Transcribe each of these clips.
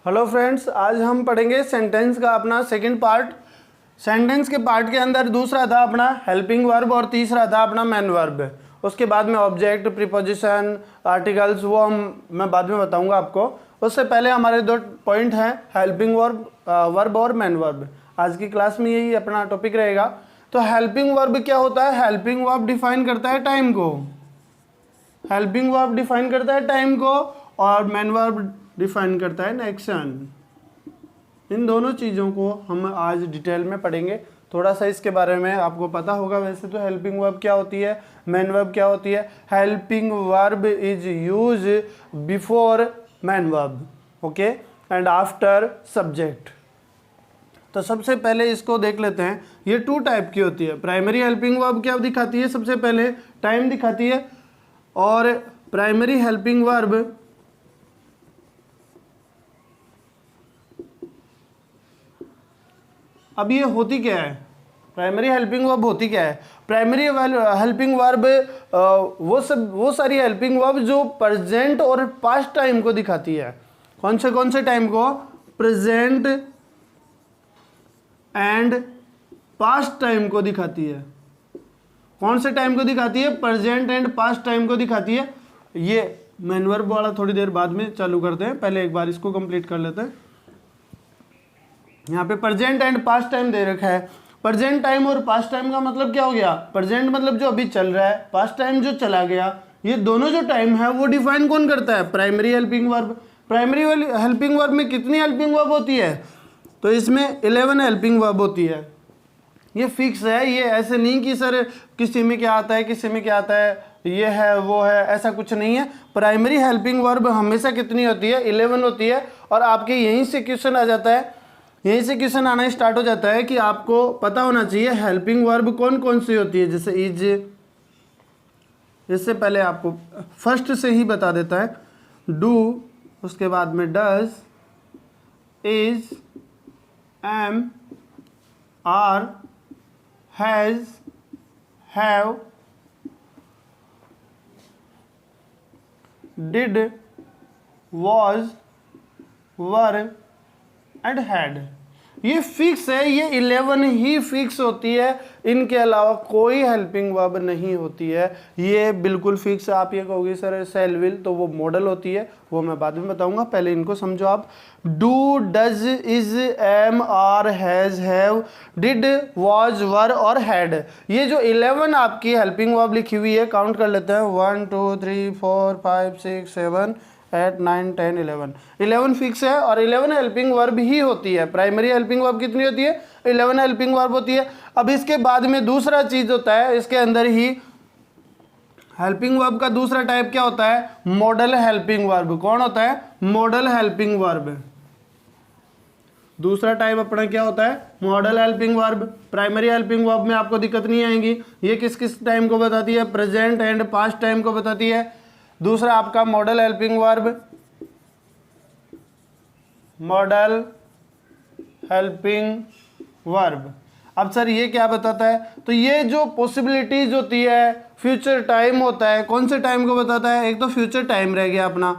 Hello friends, आज हम पढ़ेंगे सेंटेंस का अपना सेकंड पार्ट। सेंटेंस के पार्ट के अंदर दूसरा था अपना हेल्पिंग वर्ब और तीसरा था अपना मेन वर्ब। उसके बाद में ऑब्जेक्ट, प्रीपोजिशन, आर्टिकल्स, वो मैं बाद में बताऊंगा आपको। उससे पहले हमारे दो पॉइंट हैं, हेल्पिंग वर्ब और मेन वर्ब। आज की क्लास में यही अपना टॉपिक रहेगा। तो हेल्पिंग वर्ब क्या होता है? हेल्पिंग वर्ब डिफाइन करता है टाइम को। हेल्पिंग वर्ब डिफाइन करता है टाइम को और मेन वर्ब डिफाइन करता है एक्शन। इन दोनों चीज़ों को हम आज डिटेल में पढ़ेंगे। थोड़ा सा इसके बारे में आपको पता होगा वैसे तो। हेल्पिंग वर्ब क्या होती है, मेन वर्ब क्या होती है। Helping verb is use before main verb, okay, and after subject. तो सबसे पहले इसको देख लेते हैं। ये टू टाइप की होती है। प्राइमरी हेल्पिंग वर्ब क्या दिखाती है? सबसे पहले टाइम दिखाती है। और प्राइमरी हेल्पिंग वर्ब अब ये होती क्या है? प्राइमरी हेल्पिंग वर्ब होती क्या है? प्राइमरी हेल्पिंग वर्ब वो सारी हेल्पिंग वर्ब जो प्रेजेंट और पास्ट टाइम को दिखाती है। कौन से टाइम को? प्रेजेंट एंड पास्ट टाइम को दिखाती है। कौन से टाइम को दिखाती है? प्रेजेंट एंड पास्ट टाइम को दिखाती है। ये मेन वर्ब वाला थोड़ी देर बाद में चालू करते हैं, पहले एक बार इसको कंप्लीट कर लेते हैं। यहाँ पे प्रेजेंट एंड पास्ट टाइम दे रखा है। प्रेजेंट टाइम और पास्ट टाइम का मतलब क्या हो गया? प्रेजेंट मतलब जो अभी चल रहा है, पास्ट टाइम जो चला गया। ये दोनों जो टाइम है वो डिफाइन कौन करता है? Primary helping verb. Primary helping verb में कितनी हेल्पिंग वर्ब होती है? तो इसमें 11 हेल्पिंग वर्ब होती है। ये फिक्स है, ये ऐसे नहीं कि सर किसी में क्या आता है किसी में क्या आता है, ये है वो है, ऐसा कुछ नहीं है। प्राइमरी हेल्पिंग वर्ब हमेशा कितनी होती है? 11 होती है। और आपके यहीं से क्वेश्चन आ जाता है, यहीं से क्वेश्चन आना स्टार्ट हो जाता है कि आपको पता होना चाहिए हेल्पिंग वर्ब कौन कौन सी होती है। जैसे इज, इससे पहले आपको फर्स्ट से ही बता देता है। डू, उसके बाद में does, is, am, are, has, have, did, was, were and had. ये फिक्स है, ये 11 ही फिक्स होती है। इनके अलावा कोई हेल्पिंग वर्ब नहीं होती है। ये बिल्कुल फिक्स है। आप ये कहोगे सर सेल विल, तो वो मॉडल होती है, वो मैं बाद में बताऊंगा, पहले इनको समझो आप। Do, does, is, am, are, has, have, did, was, were और हैड। ये जो 11 आपकी हेल्पिंग वर्ब लिखी हुई है, काउंट कर लेते हैं। 1 2 3 4 5 6 7 8 9 10 11 फिक्स है। और 11 हेल्पिंग वर्ब ही होती है। प्राइमरी हेल्पिंग वर्ब कितनी होती है? 11 हेल्पिंग वर्ब होती है। अब इसके बाद में दूसरा चीज होता है, इसके अंदर ही हेल्पिंग वर्ब का दूसरा टाइप क्या होता है? Model helping verb. कौन होता है? Model helping verb. दूसरा टाइप अपना क्या होता है? Model helping verb. Primary helping verb में आपको दिक्कत नहीं आएगी। ये किस किस टाइम को बताती है? प्रेजेंट एंड पास्ट टाइम को बताती है। दूसरा आपका model helping verb, model helping verb. अब सर ये क्या बताता है? तो ये जो पॉसिबिलिटीज होती है, फ्यूचर टाइम होता है। कौन से टाइम को बताता है? एक तो फ्यूचर टाइम रह गया अपना,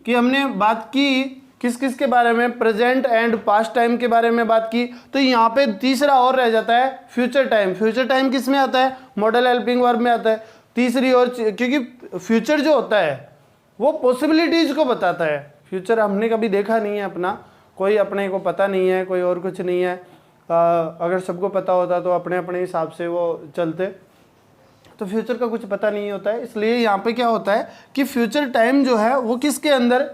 कि हमने बात की किस किस के बारे में? प्रेजेंट एंड पास्ट टाइम के बारे में बात की। तो यहाँ पे तीसरा और रह जाता है फ्यूचर टाइम। फ्यूचर टाइम किस में आता है? मॉडल हेल्पिंग वर्ब में आता है। तीसरी और, क्योंकि फ्यूचर जो होता है वो पॉसिबिलिटीज को बताता है। फ्यूचर हमने कभी देखा नहीं है अपना, कोई अपने को पता नहीं है, कोई और कुछ नहीं है। अगर सबको पता होता तो अपने अपने हिसाब से वो चलते। तो फ्यूचर का कुछ पता नहीं होता है, इसलिए यहाँ पे क्या होता है कि फ्यूचर टाइम जो है वो किसके अंदर?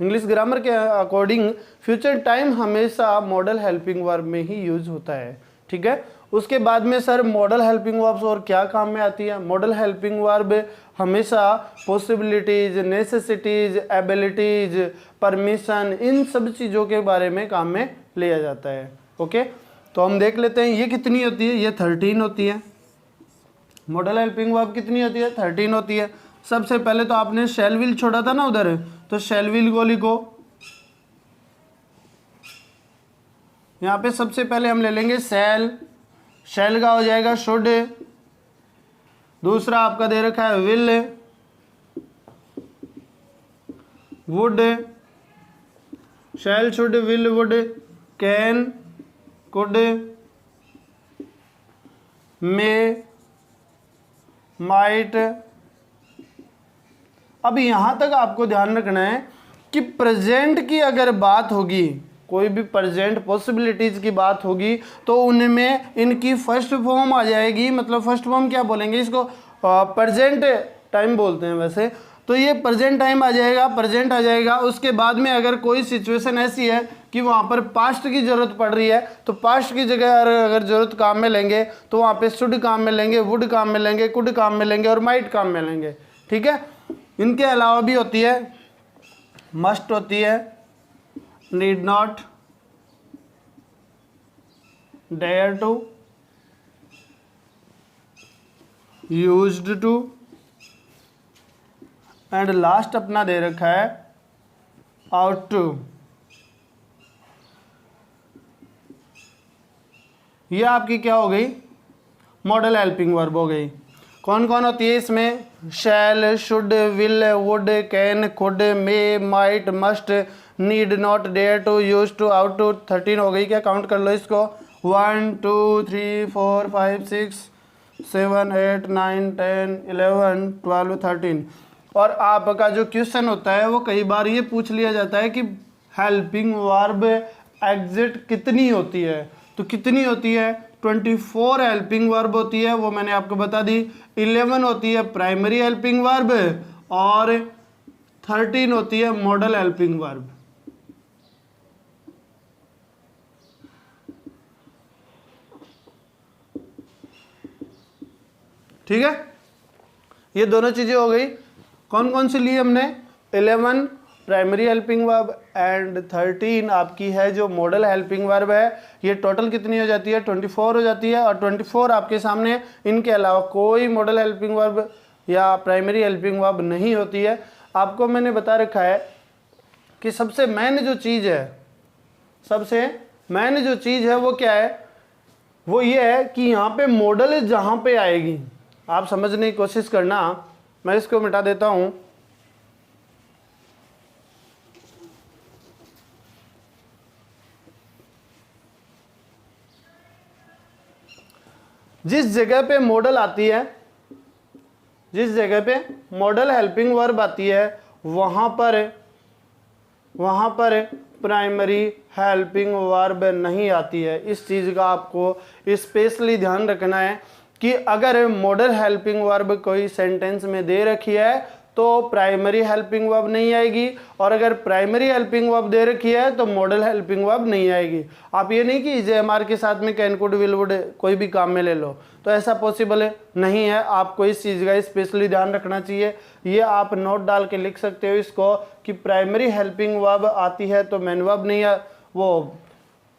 इंग्लिश ग्रामर के अकॉर्डिंग फ्यूचर टाइम हमेशा मॉडल हेल्पिंग वर्ब में ही यूज होता है। ठीक है। उसके बाद में सर मॉडल हेल्पिंग वर्ब्स और क्या काम में आती है? मॉडल हेल्पिंग वर्ब हमेशा पॉसिबिलिटीज, नेसेसिटीज, एबिलिटीज, परमिशन, इन सब चीज़ों के बारे में काम में लिया जाता है। ओके, तो हम देख लेते हैं ये कितनी होती है। ये 13 होती है। मॉडल हेल्पिंग वर्ब कितनी होती है? 13 होती है। सबसे पहले तो आपने शैल विल छोड़ा था ना उधर, तो शैल विल को लिखो। यहाँ पे सबसे पहले हम ले लेंगे शैल। शैल का हो जाएगा शुड। दूसरा आपका दे रखा है will, would, shall, should, will, would, can, could, may, might. अब यहां तक आपको ध्यान रखना है कि प्रेजेंट की अगर बात होगी, कोई भी प्रेजेंट पॉसिबिलिटीज की बात होगी, तो उनमें इनकी फर्स्ट फॉर्म आ जाएगी। मतलब फर्स्ट फॉर्म क्या बोलेंगे इसको, प्रेजेंट टाइम बोलते हैं वैसे, तो ये प्रेजेंट टाइम आ जाएगा, प्रेजेंट आ जाएगा। उसके बाद में अगर कोई सिचुएशन ऐसी है कि वहाँ पर पास्ट की जरूरत पड़ रही है, तो पास्ट की जगह अगर जरूरत काम में लेंगे तो वहाँ पे शुड काम में लेंगे, वुड काम में लेंगे, कुड काम में लेंगे और माइट काम में लेंगे। ठीक है। इनके अलावा भी होती है, मस्ट होती है, need not, dare to, used to, and last अपना दे रखा है आउट टू। ये आपकी क्या हो गई, मॉडल हेल्पिंग वर्ब हो गई। कौन कौन होती है इसमें, shall, should, will, would, can, could, may, might, must, need not, dare to, use to, ought to. 13 हो गई क्या, काउंट कर लो इसको। 1 2 3 4 5 6 7 8 9 10 11 12 13। और आपका जो क्वेश्चन होता है वो कई बार ये पूछ लिया जाता है कि हेल्पिंग वर्ब एग्जिट कितनी होती है। तो कितनी होती है, 24 हेल्पिंग वर्ब होती है, वो मैंने आपको बता दी। 11 होती है प्राइमरी हेल्पिंग वर्ब और 13 होती है मॉडल हेल्पिंग वर्ब। ठीक है, ये दोनों चीजें हो गई। कौन कौन सी ली हमने, 11 प्राइमरी हेल्पिंग वर्ब एंड 13 आपकी है जो मॉडल हेल्पिंग वर्ब है। ये टोटल कितनी हो जाती है, 24 हो जाती है। और 24 आपके सामने, इनके अलावा कोई मॉडल हेल्पिंग वर्ब या प्राइमरी हेल्पिंग वर्ब नहीं होती है। आपको मैंने बता रखा है कि सबसे मेन जो चीज़ है, सबसे मेन जो चीज़ है वो क्या है, वो ये है कि यहाँ पे मॉडल जहाँ पे आएगी, आप समझने की कोशिश करना। मैं इसको मिटा देता हूँ। जिस जगह पे मॉडल आती है, जिस जगह पे मॉडल हेल्पिंग वर्ब आती है, वहां पर प्राइमरी हेल्पिंग वर्ब नहीं आती है। इस चीज़ का आपको स्पेशली ध्यान रखना है कि अगर मॉडल हेल्पिंग वर्ब कोई सेंटेंस में दे रखी है तो प्राइमरी हेल्पिंग वर्ब नहीं आएगी, और अगर प्राइमरी हेल्पिंग वर्ब दे रखी है तो मॉडल हेल्पिंग वर्ब नहीं आएगी। आप ये नहीं कि जेएमआर के साथ में कैन, कुड, विल, वुड कोई भी काम में ले लो, तो ऐसा पॉसिबल नहीं है। आपको इस चीज़ का स्पेशली ध्यान रखना चाहिए। ये आप नोट डाल के लिख सकते हो इसको कि प्राइमरी हेल्पिंग वर्ब आती है तो मेन वर्ब नहीं, वो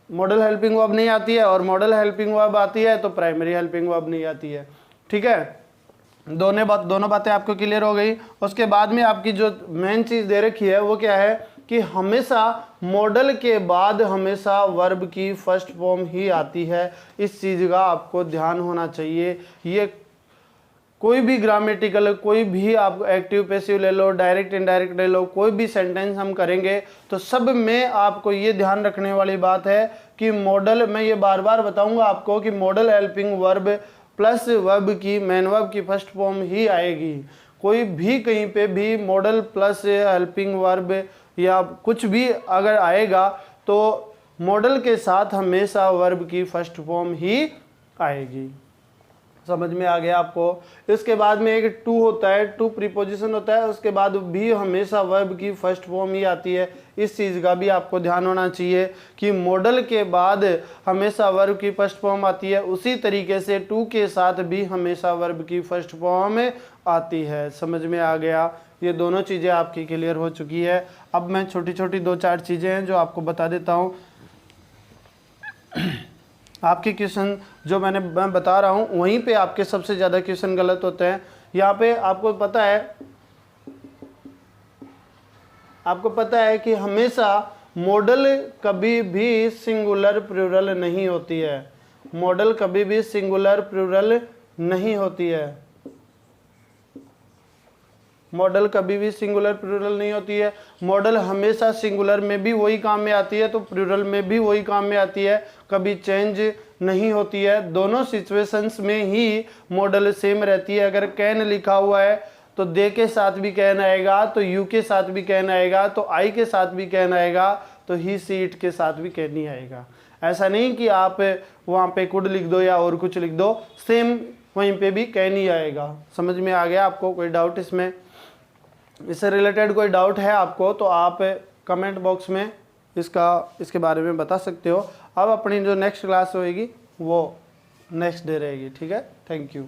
मॉडल हेल्पिंग वर्ब नहीं आती है, और मॉडल हेल्पिंग वर्ब आती है तो प्राइमरी हेल्पिंग वर्ब नहीं आती है। ठीक है, दोनों बातें आपको क्लियर हो गई। उसके बाद में आपकी जो मेन चीज़ दे रखी है वो क्या है कि हमेशा मॉडल के बाद हमेशा वर्ब की फर्स्ट फॉर्म ही आती है। इस चीज़ का आपको ध्यान होना चाहिए। ये कोई भी ग्रामेटिकल, कोई भी आप एक्टिव पैसिव ले लो, डायरेक्ट इनडायरेक्ट ले लो, कोई भी सेंटेंस हम करेंगे तो सब में आपको ये ध्यान रखने वाली बात है कि मॉडल, मैं ये बार बार बताऊंगा आपको कि model helping verb plus verb की मेन वर्ब की फर्स्ट फॉर्म ही आएगी। कोई भी कहीं पे भी मॉडल प्लस हेल्पिंग वर्ब या कुछ भी अगर आएगा तो मॉडल के साथ हमेशा वर्ब की फर्स्ट फॉर्म ही आएगी। समझ में आ गया आपको। इसके बाद में एक टू होता है, टू प्रीपोजिशन होता है, उसके बाद भी हमेशा वर्ब की फर्स्ट फॉर्म ही आती है। इस चीज़ का भी आपको ध्यान होना चाहिए कि मॉडल के बाद हमेशा वर्ब की फर्स्ट फॉर्म आती है, उसी तरीके से टू के साथ भी हमेशा वर्ब की फर्स्ट फॉर्म आती है। समझ में आ गया। ये दोनों चीज़ें आपकी क्लियर हो चुकी है। अब मैं छोटी छोटी 2-4 चीज़ें हैं जो आपको बता देता हूँ। आपके क्वेश्चन जो मैं बता रहा हूँ वहीं पे आपके सबसे ज़्यादा क्वेश्चन गलत होते हैं। यहाँ पे आपको पता है कि हमेशा मॉडल कभी भी सिंगुलर प्लूरल नहीं होती है। मॉडल कभी भी सिंगुलर प्लूरल नहीं होती है। मॉडल कभी भी सिंगुलर प्लूरल नहीं होती है। मॉडल हमेशा सिंगुलर में भी वही काम में आती है तो प्लूरल में भी वही काम में आती है, कभी चेंज नहीं होती है। दोनों सिचुएशंस में ही मॉडल सेम रहती है। अगर कैन लिखा हुआ है तो दे के साथ भी कैन आएगा, तो यू के साथ भी कैन आएगा, तो आई के साथ भी कैन आएगा, तो ही सी इट के साथ भी कैन ही आएगा। ऐसा नहीं कि आप वहाँ पे कुड लिख दो या और कुछ लिख दो, सेम वहीं पे भी कैन ही आएगा। समझ में आ गया आपको? कोई डाउट इसमें? इससे रिलेटेड कोई डाउट है आपको तो आप कमेंट बॉक्स में इसके बारे में बता सकते हो। अब अपनी जो नेक्स्ट क्लास होएगी वो नेक्स्ट डे रहेगी। ठीक है, थैंक यू।